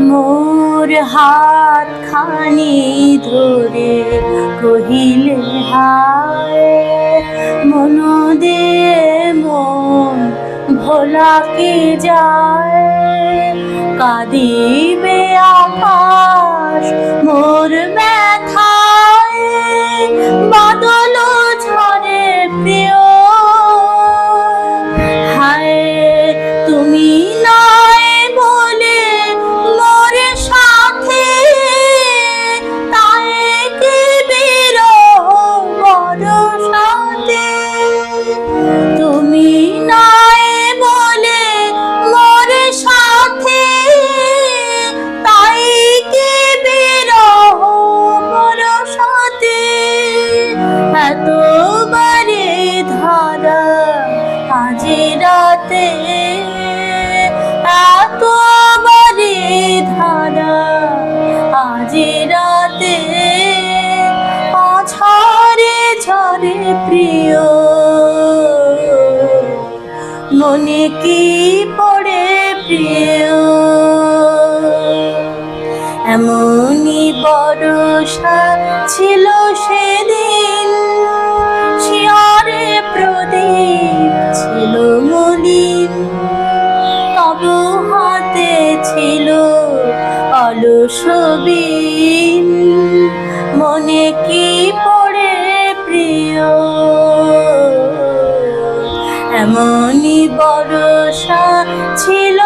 মোর হাত খানি ধরে কহিলে হায়, মন দিয়ে মন ভোলা কি যায়। কাঁদিবে আকাশ মোর ব্যথায়, বাদল ঝরে প্রিয়। হায় তুমি নাই বলে মোর সাথে, তাই কি বিরহ বড় সাথে। তুমি নাই বলে মোর সাথে, তাই কি বিরহ বড় সাথে। এতবারে ধারা আজি রাতে, এতবারে ধারা আজি রাতে। ঝরে ঝরে প্রিয়, মনে কি পড়ে প্রিয়। এমনই বর্ষা ছিল সেদিন, শিয়রে প্রদীপ ছিল মলিন। তবু হাতে ছিল অলস বিন, মনে কি পড়ে প্রিয়। এমনই বর্ষা ছিল